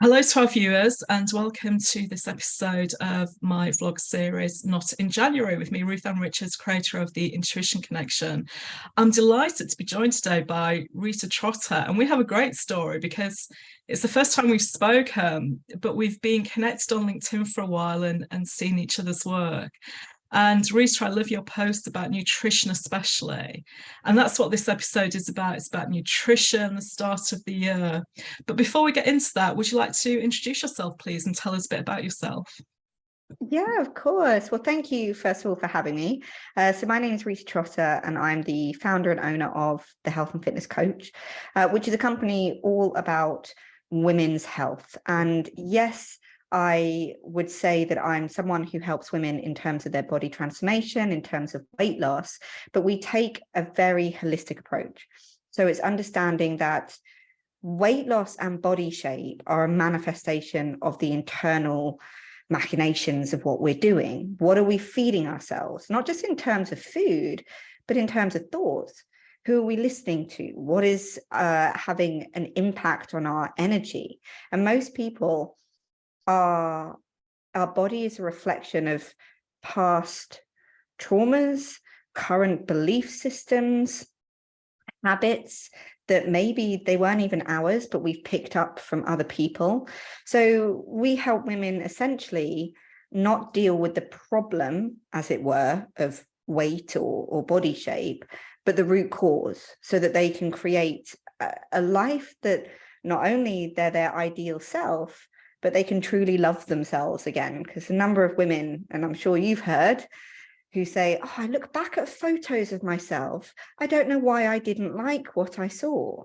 Hello to our viewers and welcome to this episode of my vlog series, Not in January, with me, Ruth Ann Richards, creator of the Intuition Connection. I'm delighted to be joined today by Rita Trotter, and we have a great story because it's the first time we've spoken, but we've been connected on LinkedIn for a while and seen each other's work. And Rita, I love your post about nutrition especially. And that's what this episode is about. It's about nutrition, the start of the year. But before we get into that, would you like to introduce yourself, please, and tell us a bit about yourself? Yeah, of course. Well, thank you, first of all, for having me. So my name is Rita Trotter, and I'm the founder and owner of The Health and Fitness Coach, which is a company all about women's health. And yes, I would say that I'm someone who helps women in terms of their body transformation, in terms of weight loss, but we take a very holistic approach. So it's understanding that weight loss and body shape are a manifestation of the internal machinations of what we're doing. What are we feeding ourselves? Not just in terms of food, but in terms of thoughts. Who are we listening to? What is having an impact on our energy? And most people, our body is a reflection of past traumas, current belief systems, habits that maybe they weren't even ours, but we've picked up from other people. So we help women essentially not deal with the problem, as it were, of weight or body shape, but the root cause, so that they can create a life that not only they're their ideal self, but they can truly love themselves again. Because a number of women, and I'm sure you've heard, who say, oh, I look back at photos of myself, I don't know why I didn't like what I saw.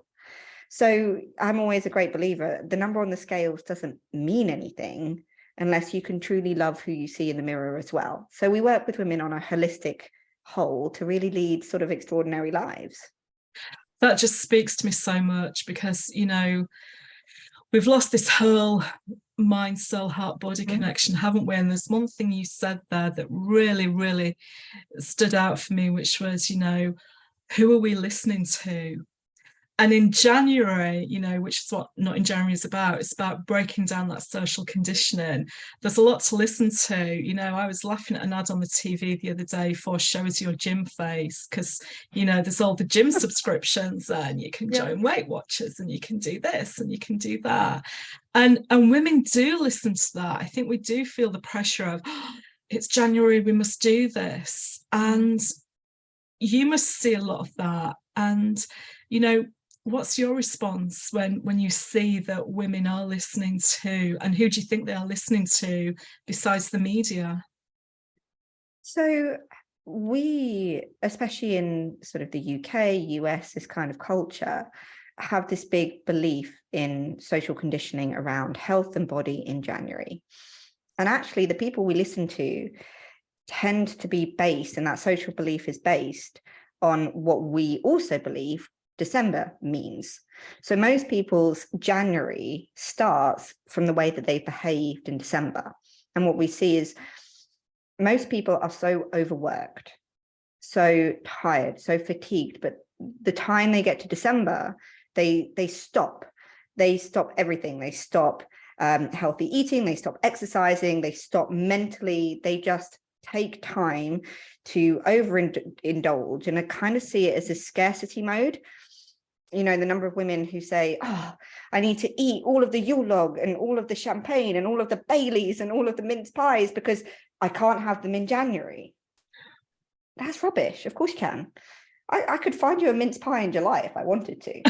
So I'm always a great believer. The number on the scales doesn't mean anything unless you can truly love who you see in the mirror as well. So we work with women on a holistic whole to really lead sort of extraordinary lives. That just speaks to me so much because, you know, we've lost this whole mind, soul, heart, body connection, haven't we? And there's one thing you said there that really stood out for me, which was, you know, who are we listening to? And in January, you know, which is what Not in January is about, it's about breaking down that social conditioning. There's a lot to listen to. You know, I was laughing at an ad on the TV the other day for show us your gym face, because, you know, there's all the gym subscriptions and you can join Weight Watchers and you can do this and you can do that. And women do listen to that. I think we do feel the pressure of, oh, it's January, we must do this. And you must see a lot of that. And, you know, what's your response when you see that women are listening to, and who do you think they are listening to besides the media? So we, especially in sort of the UK, US, this kind of culture, have this big belief in social conditioning around health and body in January. And actually the people we listen to tend to be based, and that social belief is based on what we also believe December means. So most people's January starts from the way that they've behaved in December. And what we see is most people are so overworked, so tired, so fatigued, but the time they get to December, they stop everything. They stop healthy eating, they stop exercising, they stop mentally, they just take time to overindulge. And I kind of see it as a scarcity mode. You know, the number of women who say, oh, I need to eat all of the Yule log and all of the champagne and all of the Baileys and all of the mince pies because I can't have them in January. That's rubbish. Of course you can. I could find you a mince pie in July if I wanted to.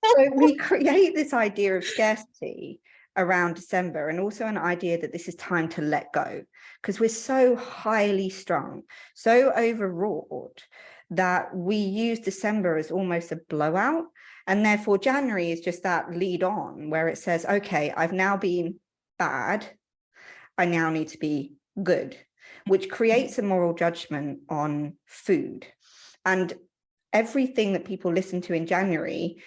So we create this idea of scarcity around December, and also an idea that this is time to let go, because we're so highly strung, so overwrought, that we use December as almost a blowout. And therefore January is just that lead on where it says, okay, I've now been bad, I now need to be good, which creates a moral judgment on food. And everything that people listen to in January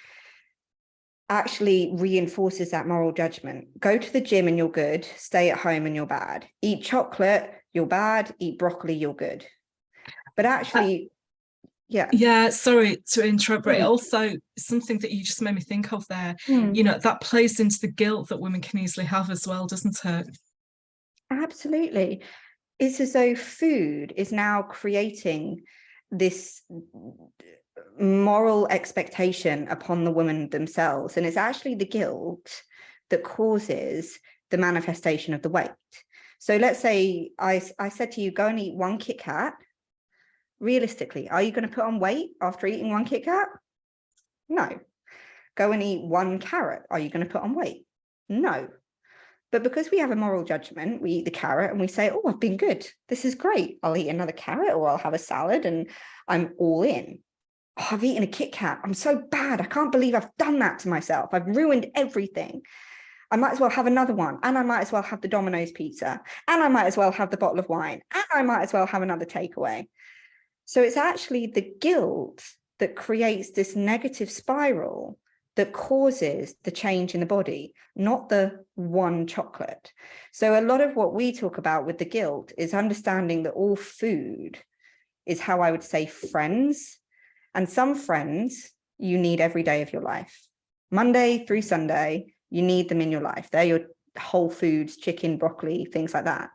actually reinforces that moral judgment. Go to the gym and you're good, stay at home and you're bad. Eat chocolate, you're bad, eat broccoli, you're good. But actually, Yeah. Yeah, sorry to interrupt, but it Mm. also something that you just made me think of there, Mm. that plays into the guilt that women can easily have as well, doesn't it? Absolutely. It's as though food is now creating this moral expectation upon the women themselves. And it's actually the guilt that causes the manifestation of the weight. So let's say I said to you, go and eat one Kit Kat. Realistically, are you going to put on weight after eating one Kit Kat? No. Go and eat one carrot. Are you going to put on weight? No. But because we have a moral judgment, we eat the carrot and we say, oh, I've been good. This is great. I'll eat another carrot or I'll have a salad and I'm all in. Oh, I've eaten a Kit Kat. I'm so bad. I can't believe I've done that to myself. I've ruined everything. I might as well have another one. And I might as well have the Domino's pizza. And I might as well have the bottle of wine. And I might as well have another takeaway. So it's actually the guilt that creates this negative spiral that causes the change in the body, not the one chocolate. So a lot of what we talk about with the guilt is understanding that all food is, how I would say, friends. And some friends you need every day of your life. Monday through Sunday, you need them in your life. They're your whole foods, chicken, broccoli, things like that.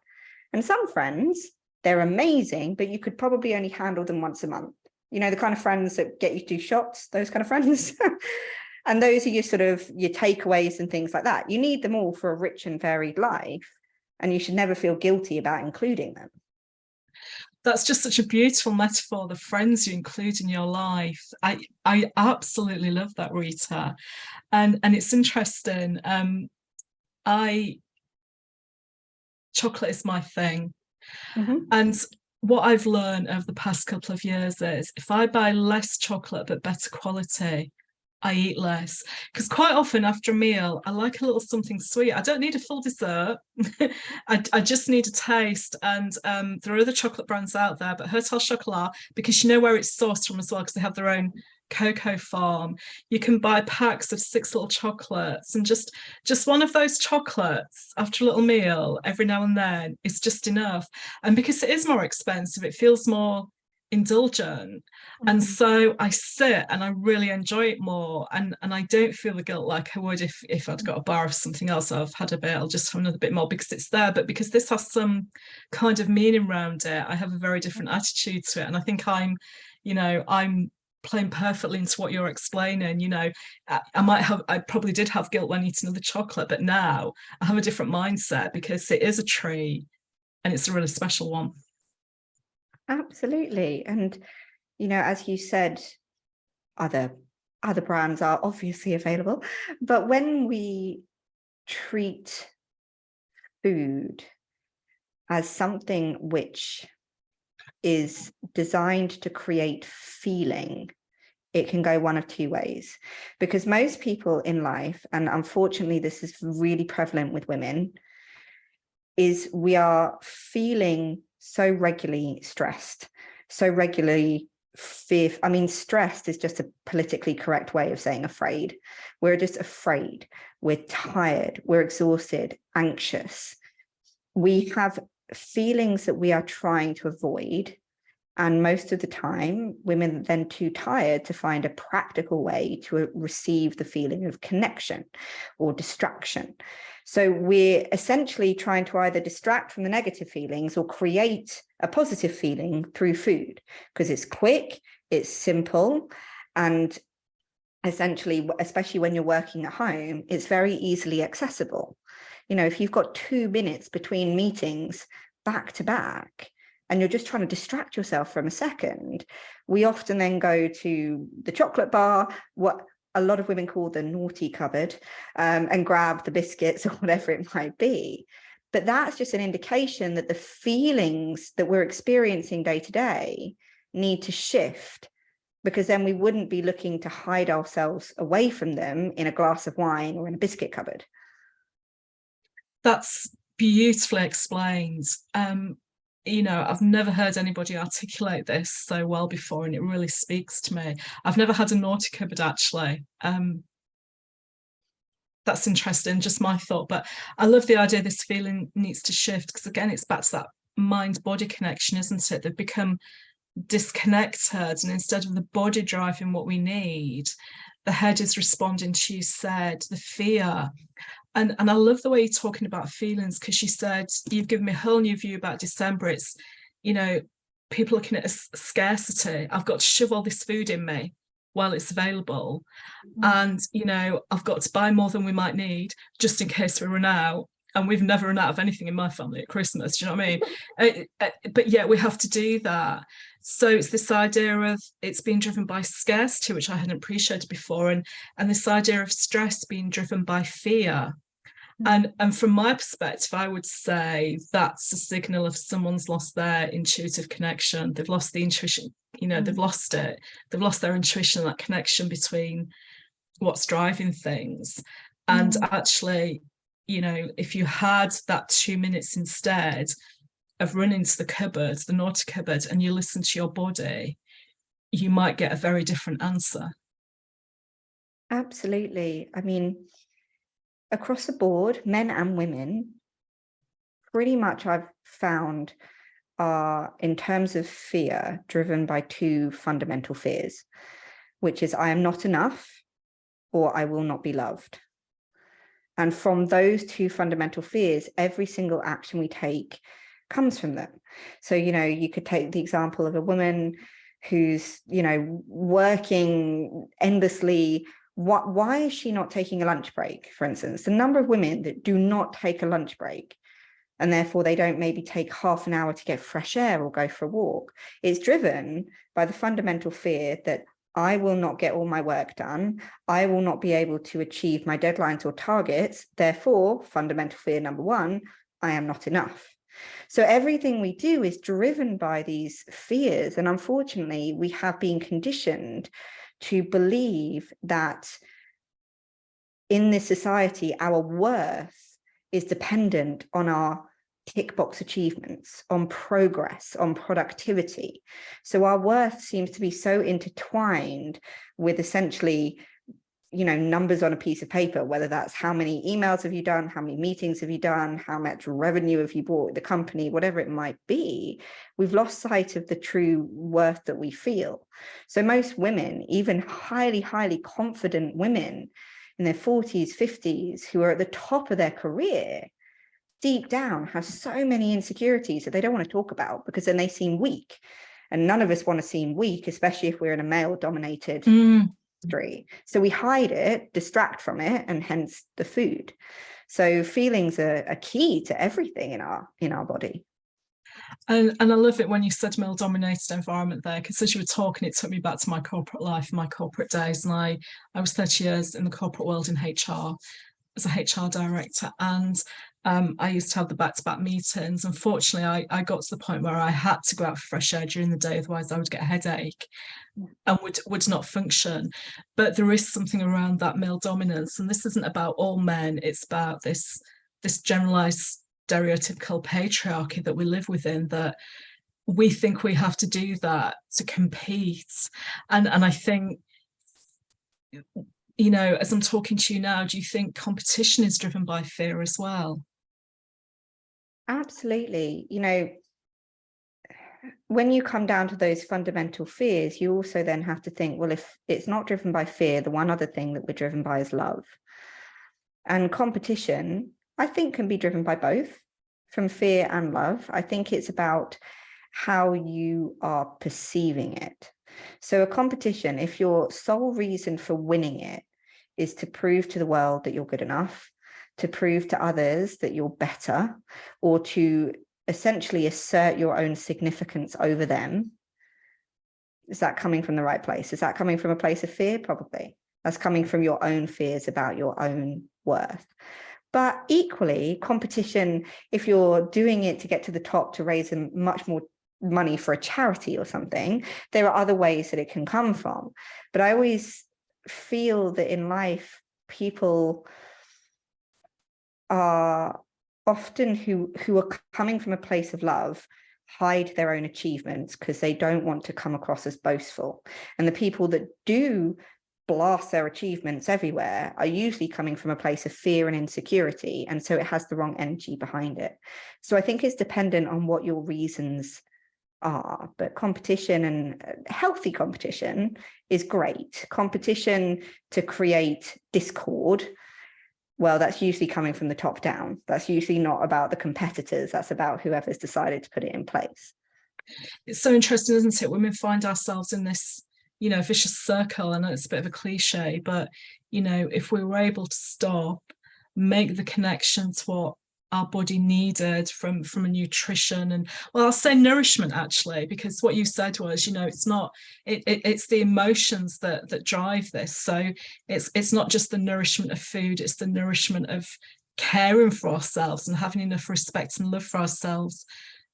And some friends, they're amazing, but you could probably only handle them once a month. You know, the kind of friends that get you to do shots, those kind of friends. And those are your sort of your takeaways and things like that. You need them all for a rich and varied life, and you should never feel guilty about including them. That's just such a beautiful metaphor, the friends you include in your life. I absolutely love that, Rita. And it's interesting. I chocolate is my thing. Mm-hmm. And what I've learned over the past couple of years is if I buy less chocolate but better quality, I eat less. Because quite often after a meal, I like a little something sweet. I don't need a full dessert. I just need a taste. And there are other chocolate brands out there, but Hotel Chocolat, because you know where it's sourced from as well, because they have their own cocoa farm. You can buy packs of 6 little chocolates, and just one of those chocolates after a little meal every now and then is just enough. And because it is more expensive, it feels more indulgent. And so I sit and I really enjoy it more, and I don't feel the guilt like I would if I'd got a bar of something else. I've had a bit, I'll just have another bit more because it's there. But because this has some kind of meaning around it, I have a very different attitude to it. And I think I'm playing perfectly into what you're explaining. I probably did have guilt when eating another chocolate, but now I have a different mindset because it is a treat and it's a really special one. Absolutely. And, as you said, other brands are obviously available. But when we treat food as something which is designed to create feeling, it can go one of two ways. Because most people in life, and unfortunately this is really prevalent with women, is we are feeling so regularly stressed, so regularly fear. I mean, stressed is just a politically correct way of saying afraid. We're just afraid. We're tired. We're exhausted, anxious. We have feelings that we are trying to avoid. And most of the time, women are then too tired to find a practical way to receive the feeling of connection or distraction. So we're essentially trying to either distract from the negative feelings or create a positive feeling through food, because it's quick, it's simple, and essentially, especially when you're working at home, it's very easily accessible. If you've got 2 minutes between meetings back to back, and you're just trying to distract yourself from a second, we often then go to the chocolate bar, what a lot of women call the naughty cupboard, and grab the biscuits or whatever it might be. But that's just an indication that the feelings that we're experiencing day to day need to shift, because then we wouldn't be looking to hide ourselves away from them in a glass of wine or in a biscuit cupboard. That's beautifully explained. I've never heard anybody articulate this so well before, and it really speaks to me. I've never had a naughty cupboard, actually. That's interesting, just my thought. But I love the idea this feeling needs to shift, because again, it's back to that mind-body connection, isn't it? They've become disconnected, and instead of the body driving what we need, the head is responding to, you said, the fear. And I love the way you're talking about feelings, because you said you've given me a whole new view about December. It's, you know, people looking at a scarcity. I've got to shove all this food in me while it's available. And, you know, I've got to buy more than we might need just in case we run out. And we've never run out of anything in my family at Christmas. Do you know what I mean? But yet we have to do that. So it's this idea of it's being driven by scarcity, which I hadn't appreciated before, and this idea of stress being driven by fear. And from my perspective, I would say that's a signal of someone's lost their intuitive connection. They've lost the intuition, you know, they've lost it. They've lost their intuition, that connection between what's driving things. And actually, you know, if you had that 2 minutes instead of running to the cupboard, the naughty cupboard, and you listen to your body, you might get a very different answer. Absolutely. I mean, across the board, men and women, pretty much I've found are, in terms of fear, driven by two fundamental fears, which is I am not enough or I will not be loved. And from those two fundamental fears, every single action we take comes from them. So, you know, you could take the example of a woman who's, you know, working endlessly. Why is she not taking a lunch break, for instance? The number of women that do not take a lunch break, and therefore they don't maybe take half an hour to get fresh air or go for a walk, it's driven by the fundamental fear that I will not get all my work done. I will not be able to achieve my deadlines or targets. Therefore, fundamental fear number one, I am not enough. So everything we do is driven by these fears. And unfortunately, we have been conditioned to believe that in this society, our worth is dependent on our tick box achievements, on progress, on productivity. So our worth seems to be so intertwined with essentially, you know, numbers on a piece of paper, whether that's how many emails have you done, how many meetings have you done, how much revenue have you brought the company, whatever it might be. We've lost sight of the true worth that we feel. So most women, even highly, highly confident women in their 40s, 50s, who are at the top of their career, deep down have so many insecurities that they don't want to talk about, because then they seem weak. And none of us want to seem weak, especially if we're in a male-dominated industry. So we hide it, distract from it, and hence the food. So feelings are key to everything in our body. And I love it when you said male-dominated environment there, because as you were talking, it took me back to my corporate life, my corporate days. And I was 30 years in the corporate world in HR as a HR director. And I used to have the back-to-back meetings. Unfortunately, I got to the point where I had to go out for fresh air during the day, otherwise I would get a headache and would not function. But there is something around that male dominance, and this isn't about all men, it's about this generalized stereotypical patriarchy that we live within, that we think we have to do that to compete. And I think, you know, as I'm talking to you now, do you think competition is driven by fear as well? Absolutely. You know, when you come down to those fundamental fears, you also then have to think, well, if it's not driven by fear, the one other thing that we're driven by is love. And competition, I think, can be driven by both, from fear and love. I think it's about how you are perceiving it. So a competition, if your sole reason for winning it is to prove to the world that you're good enough, to prove to others that you're better, or to essentially assert your own significance over them, is that coming from the right place? Is that coming from a place of fear? Probably. That's coming from your own fears about your own worth. But equally, competition, if you're doing it to get to the top to raise much more money for a charity or something, there are other ways that it can come from. But I always feel that in life, people are often who are coming from a place of love hide their own achievements because they don't want to come across as boastful. And the people that do blast their achievements everywhere are usually coming from a place of fear and insecurity, and so it has the wrong energy behind it. So I think it's dependent on what your reasons are, but competition, and healthy competition, is great. Competition to create discord, well, that's usually coming from the top down. That's usually not about the competitors. That's about whoever's decided to put it in place. It's so interesting, isn't it? Women find ourselves in this, vicious circle. I know it's a bit of a cliche, but, if we were able to stop, make the connection to what our body needed from a nutrition, and, well, I'll say nourishment, actually, because what you said was, it's not, it's the emotions that drive this. So it's not just the nourishment of food, it's the nourishment of caring for ourselves and having enough respect and love for ourselves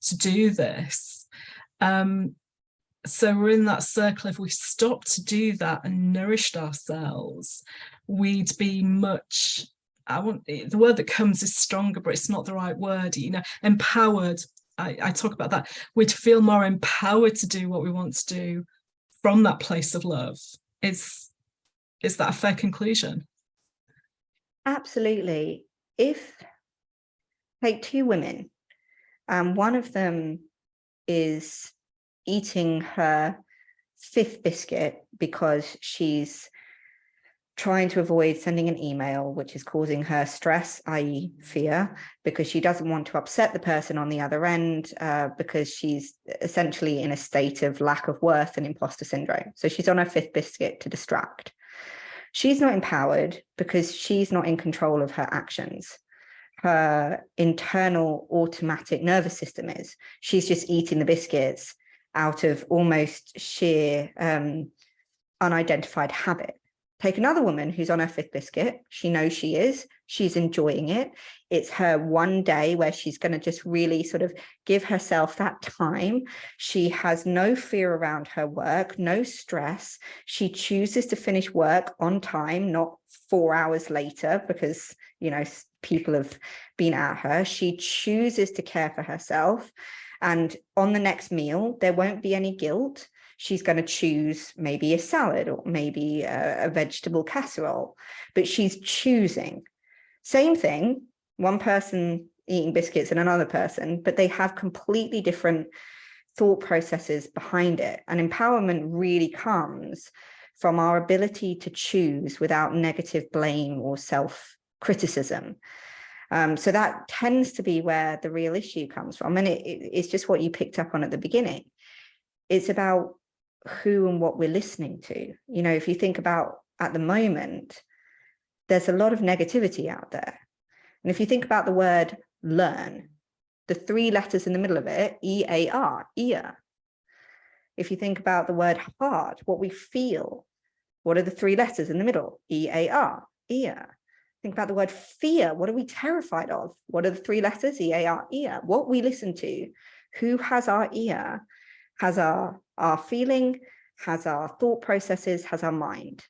to do this. So we're in that circle. If we stopped to do that and nourished ourselves, we'd be much, the word that comes is stronger, but it's not the right word, empowered. I talk about that. We'd feel more empowered to do what we want to do from that place of love. Is that a fair conclusion? Absolutely. If take two women, one of them is eating her fifth biscuit because she's trying to avoid sending an email, which is causing her stress, i.e. fear, because she doesn't want to upset the person on the other end, because she's essentially in a state of lack of worth and imposter syndrome. So she's on her fifth biscuit to distract. She's not empowered because she's not in control of her actions. Her internal automatic nervous system is. She's just eating the biscuits out of almost sheer unidentified habit. Take another woman who's on her fifth biscuit. She knows she is. She's enjoying it. It's her one day where she's going to just really sort of give herself that time. She has no fear around her work, no stress. She chooses to finish work on time, not 4 hours later because, people have been at her. She chooses to care for herself. And on the next meal, there won't be any guilt. She's going to choose maybe a salad or maybe a vegetable casserole, but she's choosing. Same thing, one person eating biscuits and another person, but they have completely different thought processes behind it. And empowerment really comes from our ability to choose without negative blame or self-criticism. So that tends to be where the real issue comes from. And it's just what you picked up on at the beginning. It's about who and what we're listening to. If you think about at the moment, there's a lot of negativity out there. And if you think about the word learn, the 3 letters in the middle of it, E-A-R, ear. If you think about the word heart, what we feel, what are the 3 letters in the middle? E-A-R, ear. Think about the word fear. What are we terrified of? What are the 3 letters? E-A-R, ear. What we listen to, who has our ear, has our feeling, has our thought processes, has our mind.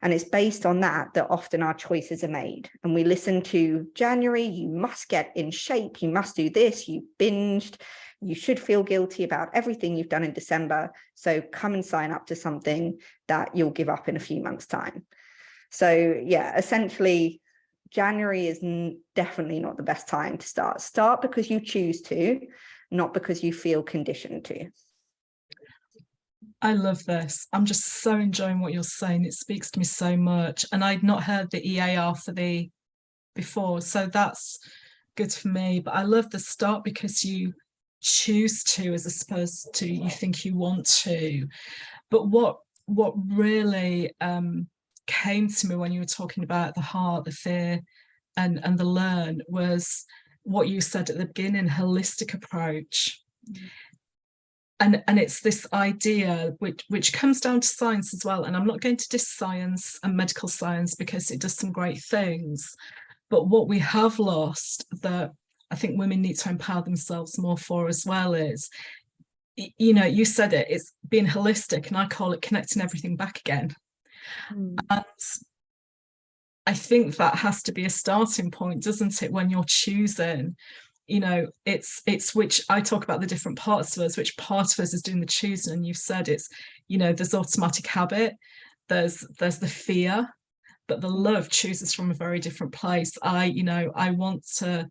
And it's based on that often our choices are made. And we listen to January, you must get in shape, you must do this, you binged, you should feel guilty about everything you've done in December. So come and sign up to something that you'll give up in a few months' time. So yeah, essentially, January is definitely not the best time to start. Start because you choose to, not because you feel conditioned to. I love this. I'm just so enjoying what you're saying. It speaks to me so much. And I'd not heard the EAR for the before, so that's good for me. But I love the start because you choose to as opposed to you think you want to. But what really came to me when you were talking about the heart, the fear, and the learn was what you said at the beginning, holistic approach. And it's this idea which comes down to science as well. And I'm not going to diss science and medical science because it does some great things. But what we have lost that I think women need to empower themselves more for as well is, you said it, it's being holistic, and I call it connecting everything back again. And I think that has to be a starting point, doesn't it, when you're choosing? It's which I talk about the different parts of us, which part of us is doing the choosing. And you've said it's, there's automatic habit, there's the fear, but the love chooses from a very different place. I want to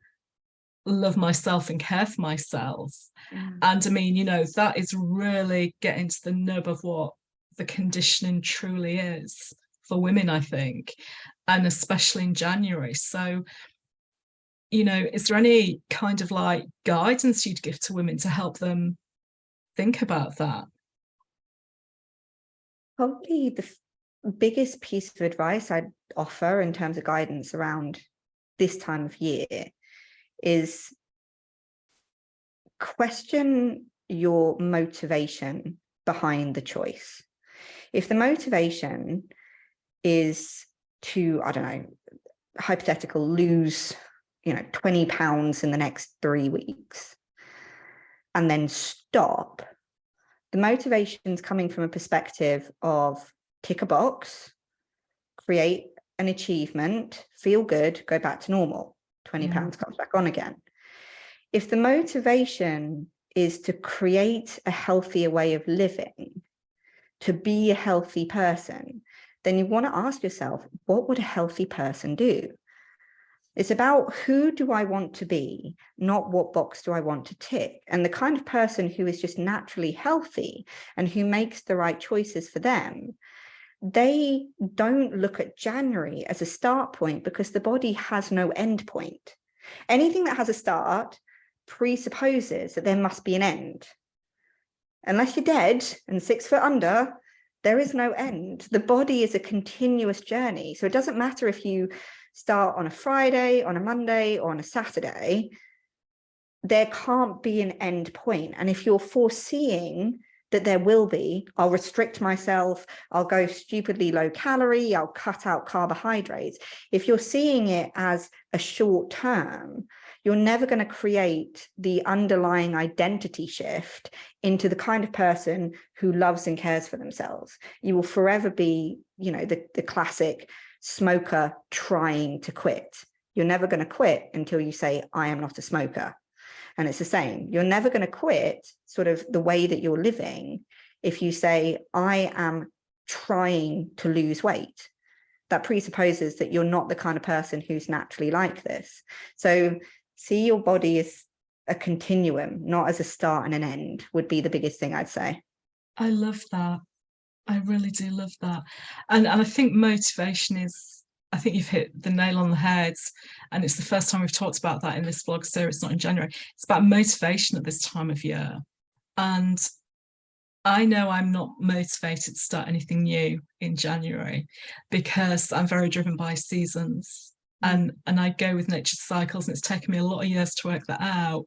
love myself and care for myself. Mm. And I mean, that is really getting to the nub of what the conditioning truly is for women, I think, and especially in January. So, is there any kind of like guidance you'd give to women to help them think about that? Probably the biggest piece of advice I'd offer in terms of guidance around this time of year is question your motivation behind the choice. If the motivation is to, I don't know, hypothetical, lose 20 pounds in the next 3 weeks and then stop, the motivation's coming from a perspective of tick a box, create an achievement, feel good, go back to normal. 20 pounds comes back on again. If the motivation is to create a healthier way of living, to be a healthy person, then you want to ask yourself, what would a healthy person do? It's about who do I want to be, not what box do I want to tick. And the kind of person who is just naturally healthy and who makes the right choices for them, they don't look at January as a start point because the body has no end point. Anything that has a start presupposes that there must be an end. Unless you're dead and 6 foot under, there is no end. The body is a continuous journey. So it doesn't matter if you start on a Friday, on a Monday, or on a Saturday, there can't be an end point. And if you're foreseeing that there will be, I'll restrict myself, I'll go stupidly low calorie, I'll cut out carbohydrates. If you're seeing it as a short term, you're never going to create the underlying identity shift into the kind of person who loves and cares for themselves. You will forever be, the classic smoker trying to quit. You're never going to quit until you say, I am not a smoker. And it's the same. You're never going to quit sort of the way that you're living if you say, I am trying to lose weight. That presupposes that you're not the kind of person who's naturally like this. So see your body as a continuum, not as a start and an end, would be the biggest thing I'd say. I love that. I really do love that. And I think motivation is, I think you've hit the nail on the head. And it's the first time we've talked about that in this vlog series, not in January. It's about motivation at this time of year. And I know I'm not motivated to start anything new in January because I'm very driven by seasons. And I go with nature's cycles, and it's taken me a lot of years to work that out.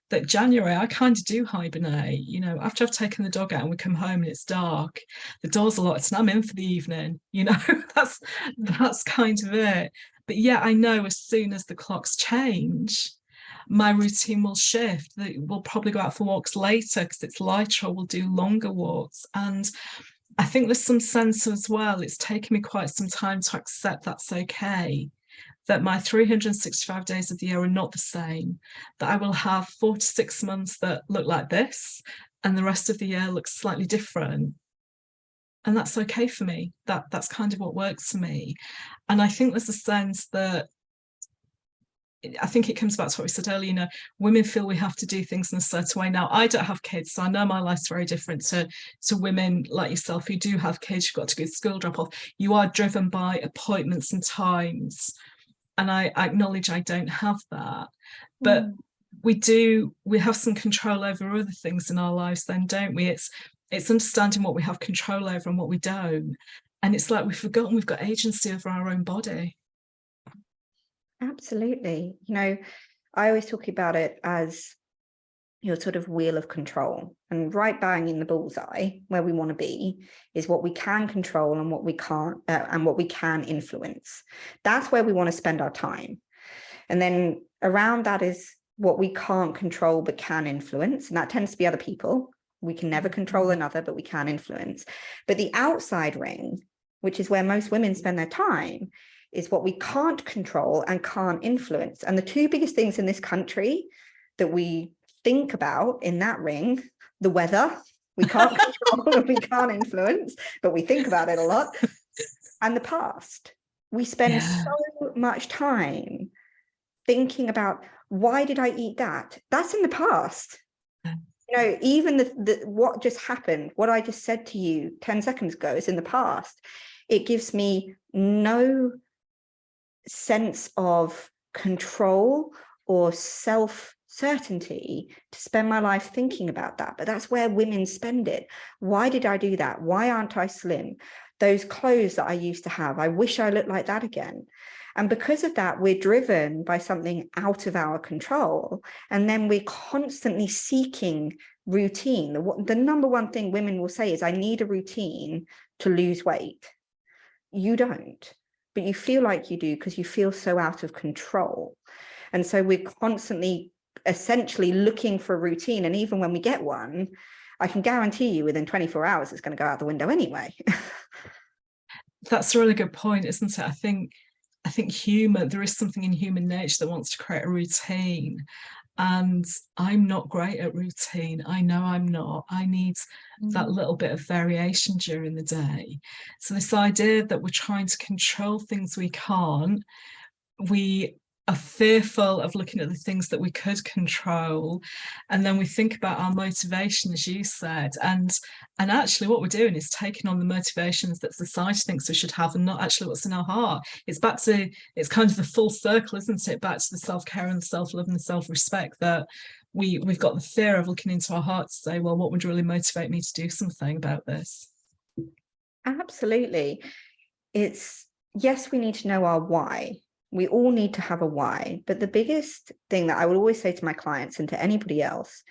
That January, I kind of do hibernate. After I've taken the dog out and we come home and it's dark, the doors are locked and I'm in for the evening. That's kind of it. But yeah, I know as soon as the clocks change, my routine will shift. We'll probably go out for walks later because it's lighter, or we'll do longer walks. And I think there's some sense as well, it's taken me quite some time to accept that's okay, that my 365 days of the year are not the same, that I will have 4 to 6 months that look like this and the rest of the year looks slightly different. And that's okay for me. That's kind of what works for me. And I think there's a sense that, I think it comes back to what we said earlier, women feel we have to do things in a certain way. Now, I don't have kids, so I know my life's very different to women like yourself who do have kids. You've got to go to school drop off. You are driven by appointments and times. And I acknowledge I don't have that, but we have some control over other things in our lives then, don't we? It's understanding what we have control over and what we don't. And it's like we've forgotten we've got agency over our own body. Absolutely. I always talk about it as your sort of wheel of control, and right bang in the bullseye where we want to be is what we can control and what we can't, and what we can influence. That's where we want to spend our time. And then around that is what we can't control but can influence, and that tends to be other people. We can never control another, but we can influence. But the outside ring, which is where most women spend their time, is what we can't control and can't influence. And the two biggest things in this country that we think about in that ring, the weather, we can't control and we can't influence, but we think about it a lot, and the past. We spend so much time thinking about Why did I eat that? That's in the past. Yeah. You know, even the what just happened, what I just said to you 10 seconds ago is in the past. It gives me no sense of control or self-certainty to spend my life thinking about that. But that's where women spend it. Why did I do that? Why aren't I slim? Those clothes that I used to have, I wish I looked like that again. And because of that, we're driven by something out of our control. And then we're constantly seeking routine. The number one thing women will say is, I need a routine to lose weight. You don't, but you feel like you do because you feel so out of control. And so we're constantly essentially looking for a routine. And even when we get one, I can guarantee you within 24 hours, it's going to go out the window anyway. That's a really good point, isn't it? I think there is something in human nature that wants to create a routine. And I'm not great at routine. I know I'm not. I need that little bit of variation during the day. So this idea that we're trying to control things we can't, we are fearful of looking at the things that we could control, and then we think about our motivation, as you said, and actually what we're doing is taking on the motivations that society thinks we should have and not actually what's in our heart. It's kind of the full circle, isn't it, back to the self-care and the self-love and the self-respect, that we've got the fear of looking into our heart to say, well, what would really motivate me to do something about this? Absolutely. Yes, we need to know our why. We all need to have a why. But the biggest thing that I would always say to my clients and to anybody else,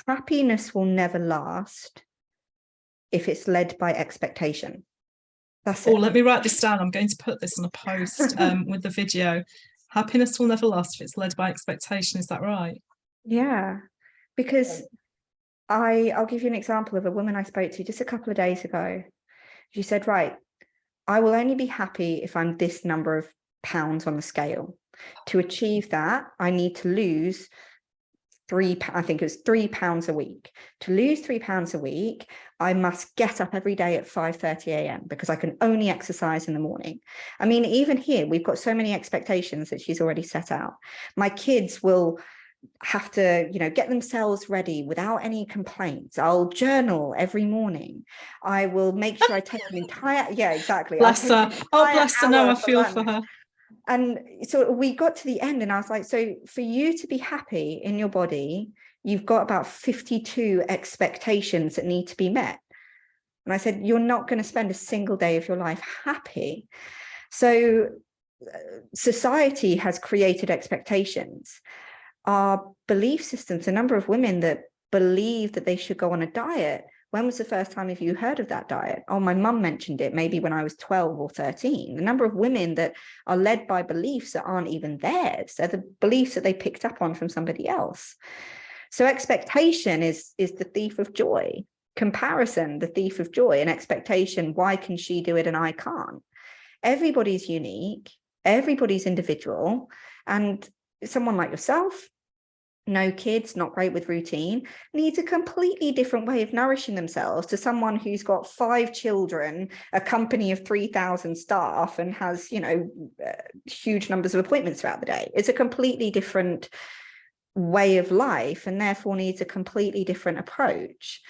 happiness will never last if it's led by expectation. That's it. Oh, let me write this down. I'm going to put this on a post with the video. Happiness will never last if it's led by expectation. Is that right? Yeah, because I'll give you an example of a woman I spoke to just a couple of days ago. She said, right, I will only be happy if I'm this number of pounds on the scale. To achieve that, I need to lose I think it was 3 pounds a week. To lose 3 pounds a week, I must get up every day at 5:30 a.m. because I can only exercise in the morning. I mean, even here, we've got so many expectations that she's already set out. My kids will have to, get themselves ready without any complaints. I'll journal every morning. I will make sure I take an entire, yeah, exactly. Bless her. Oh, bless her. No, I feel for her. And so we got to the end and I was like, so for you to be happy in your body, you've got about 52 expectations that need to be met. And I said, you're not going to spend a single day of your life happy. So society has created expectations. Our belief systems, the number of women that believe that they should go on a diet. When was the first time have you heard of that diet? Oh, my mum mentioned it maybe when I was 12 or 13. The number of women that are led by beliefs that aren't even theirs. They're the beliefs that they picked up on from somebody else. So expectation is the thief of joy. Comparison, the thief of joy. And expectation, why can she do it and I can't? Everybody's unique. Everybody's individual. And someone like yourself, no kids, not great with routine, needs a completely different way of nourishing themselves to someone who's got 5 children, a company of 3,000 staff, and has, huge numbers of appointments throughout the day. It's a completely different way of life and therefore needs a completely different approach.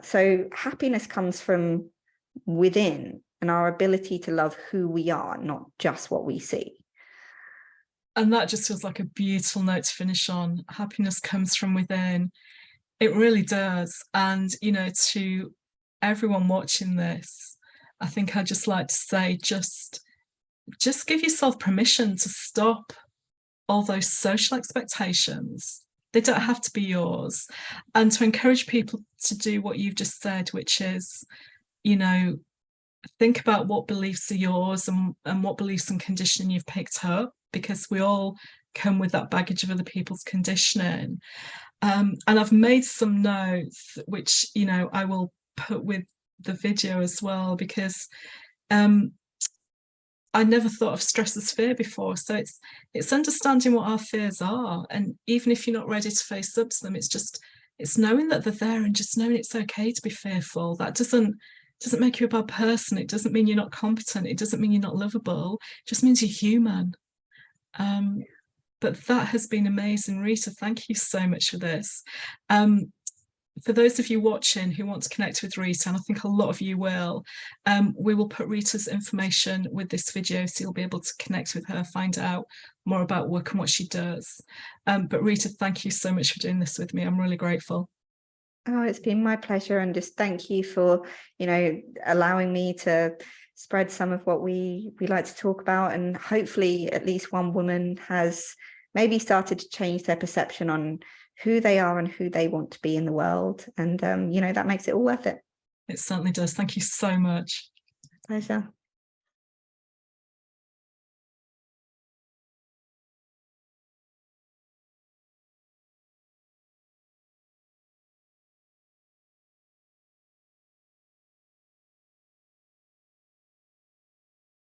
So happiness comes from within and our ability to love who we are, not just what we see. And that just feels like a beautiful note to finish on. Happiness comes from within. It really does. And, to everyone watching this, I think I'd just like to say, just give yourself permission to stop all those social expectations. They don't have to be yours. And to encourage people to do what you've just said, which is, think about what beliefs are yours and what beliefs and conditioning you've picked up, because we all come with that baggage of other people's conditioning. And I've made some notes, which, I will put with the video as well, because I never thought of stress as fear before. So it's understanding what our fears are. And even if you're not ready to face up to them, it's knowing that they're there and just knowing it's okay to be fearful. That doesn't make you a bad person. It doesn't mean you're not competent. It doesn't mean you're not lovable. It just means you're human. But that has been amazing. Rita, thank you so much for this. For those of you watching who want to connect with Rita, and I think a lot of you will, we will put Rita's information with this video, so you'll be able to connect with her, find out more about work and what she does. But Rita, thank you so much for doing this with me. I'm really grateful. Oh, it's been my pleasure, and just thank you for, allowing me to spread some of what we like to talk about, and hopefully at least one woman has maybe started to change their perception on who they are and who they want to be in the world. And, that makes it all worth it. It certainly does. Thank you so much. Pleasure.